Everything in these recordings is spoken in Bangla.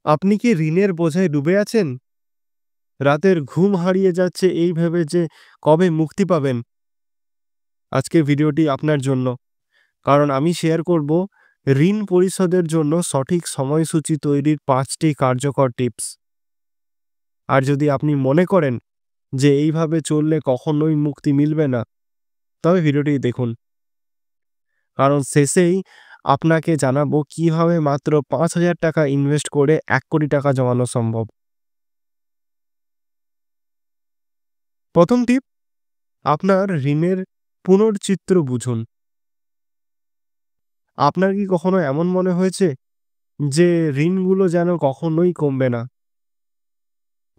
আপনি কি ঋণের বোঝায় ডুবে আছেন? রাতের ঘুম হারিয়ে যাচ্ছে এই ভেবে যে কবে মুক্তি পাবেন? আজকের ভিডিওটি আপনার জন্য। কারণ আমি শেয়ার করব ঋণ পরিশোধের জন্য সঠিক সময়সূচি তৈরির ৫টি কার্যকর টিপস। আর যদি আপনি মনে করেন যে এইভাবে চললে কখনোই মুক্তি মিলবে না, তবে ভিডিওটি দেখুন। কারণ শেষেই আপনাকে জানাবো কিভাবে মাত্র ৳৫,০০০ ইনভেস্ট করে ৳১,০০,০০,০০০ জমানো সম্ভব। ১ম টিপ, আপনার ঋণের পুনর্চিত্র বুঝুন। আপনার কি কখনো এমন মনে হয়েছে যে ঋণগুলো যেন কখনোই কমবে না?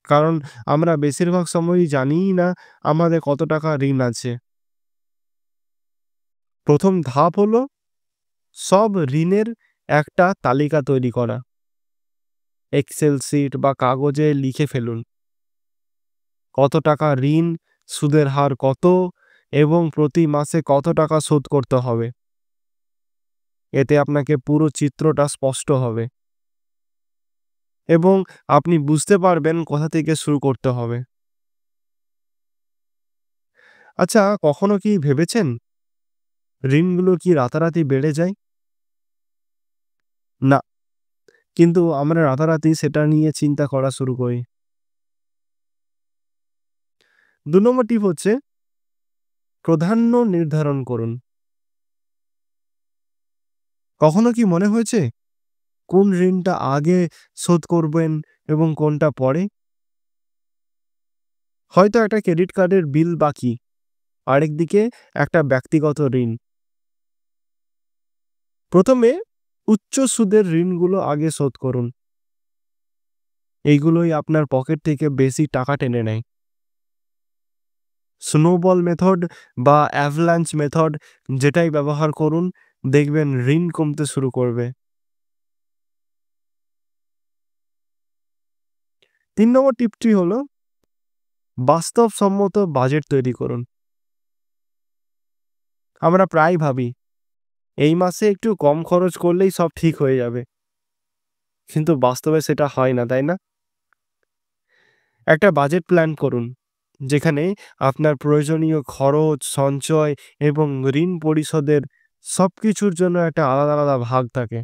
কারণ আমরা বেশিরভাগ সময়ই জানিই না আমাদের কত টাকা ঋণ আছে। ১ম ধাপ হলো সব ঋণের একটা তালিকা তৈরি করা। এক্সেল শিট বা কাগজে লিখে ফেলুন। কত টাকা ঋণ, সুদের হার কত এবং প্রতি মাসে কত টাকা শোধ করতে হবে। এতে আপনাকে পুরো চিত্রটা স্পষ্ট হবে এবং আপনি বুঝতে পারবেন কোথা থেকে শুরু করতে হবে। আচ্ছা, কখনো কি ভেবেছেন ঋণগুলো কি রাতারাতি বেড়ে যায়? না, কিন্তু আমরা রাতারাতি সেটা নিয়ে চিন্তা করা শুরু করি। ২ নম্বর টিপ হচ্ছে প্রাধান্য নির্ধারণ করুন। কখনো কি মনে হয়েছে কোন ঋণটা আগে শোধ করবেন এবং কোনটা পরে? হয়তো একটা ক্রেডিট কার্ডের বিল বাকি, আরেকদিকে একটা ব্যক্তিগত ঋণ। ১ম এ উচ্চ সুদের ঋণগুলো আগে শোধ করুন। এইগুলোই আপনার পকেট থেকে বেশি টাকা টেনে নেয়। স্নোবল মেথড বা অ্যাভালাঞ্চ মেথড যেটাই ব্যবহার করুন, দেখবেন ঋণ কমতে শুরু করবে। ৩ নম্বর টিপটি হলো বাস্তবসম্মত বাজেট তৈরি করুন। আমরা প্রায় ভাবি এই মাসে একটু কম খরচ করলেই সব ঠিক হয়ে যাবে। কিন্তু বাস্তবে সেটা হয় না, তাই না? একটা বাজেট প্ল্যান করুন, যেখানে আপনার প্রয়োজনীয় খরচ, সঞ্চয় এবং ঋণ পরিশোধের সবকিছুর জন্য একটা আলাদা, আলাদা ভাগ থাকে।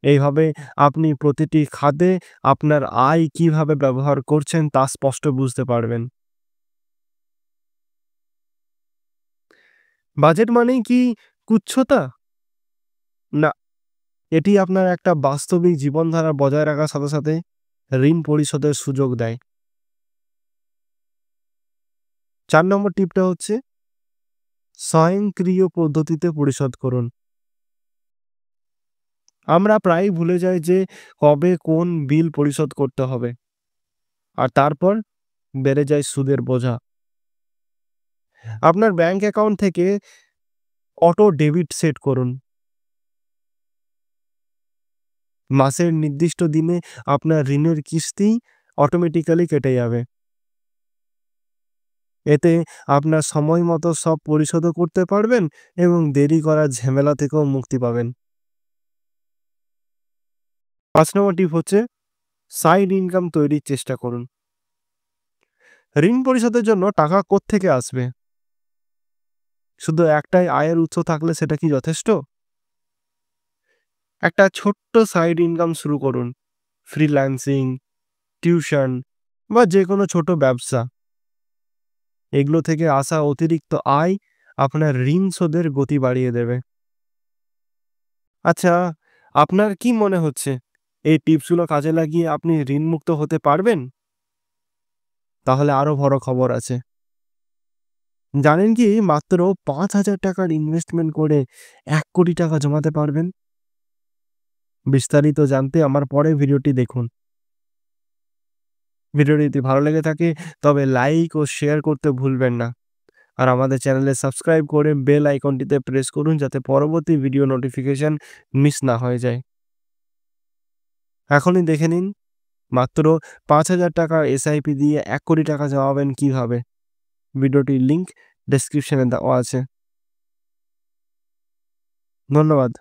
এইভাবে আপনি প্রতিটি খাতে আপনার আয় কিভাবে ব্যবহার করছেন তা স্পষ্ট বুঝতে পারবেন। বাজেট মানেই কি কুচ্ছতা? না, এটি আপনার একটা বাস্তবিক জীবনধারা বজায় রাখার সাথে, সাথে ঋণ পরিশোধের সুযোগ দেয়। ৪ নম্বর টিপটা হচ্ছে স্বয়ংক্রিয় পদ্ধতিতে পরিশোধ করুন। আমরা প্রায়ই ভুলে যাই যে কবে কোন বিল পরিশোধ করতে হবে। আর তারপর বেড়ে যায় সুদের বোঝা। আপনার ব্যাংক অ্যাকাউন্ট থেকে অটো ডেবিট সেট করুন। মাসের নির্দিষ্ট দিনে আপনার ঋণের কিস্তি অটোমেটিক্যালি কেটে যাবে। এতে আপনার সময় মতো সব পরিশোধও করতে পারবেন এবং দেরি করার ঝামেলা থেকেও মুক্তি পাবেন। ৫ নম্বর টিপ হচ্ছে সাইড ইনকাম তৈরির চেষ্টা করুন। ঋণ পরিশোধের জন্য টাকা কোত্থেকে আসবে? শুধু একটাই আয়ের উৎস থাকলে সেটা কি যথেষ্ট? একটা ছোট্ট সাইড ইনকাম শুরু করুন। ফ্রিল্যান্সিং, টিউশন বা যেকোনো ছোট ব্যবসা। এগুলো থেকে আসা অতিরিক্ত আয় আপনার ঋণ শোধের গতি বাড়িয়ে দেবে। আচ্ছা, আপনার কি মনে হচ্ছে এই টিপসগুলো কাজে লাগিয়ে আপনি ঋণমুক্ত হতে পারবেন? তাহলে আরো বড় খবর আছে। জানেন কি মাত্র ৳৫,০০০ ইনভেস্টমেন্ট করে ৳১,০০,০০,০০০ জমাতে পারবেন? বিস্তারিত জানতে আমার পরের ভিডিওটি দেখুন। ভিডিওটি যদি ভালো লেগে থাকে তবে লাইক ও শেয়ার করতে ভুলবেন না। আর আমাদের চ্যানেলে সাবস্ক্রাইব করে বেল আইকনটিতে প্রেস করুন যাতে পরবর্তী ভিডিও নোটিফিকেশন মিস না হয়ে যায়। এখনই দেখে নিন মাত্র ৳৫,০০০ এসআইপি দিয়ে ৳১,০০,০০,০০০ জমাবেন কিভাবে। ভিডিওটির লিংক ডেসক্রিপশনে দেওয়া আছে। ধন্যবাদ।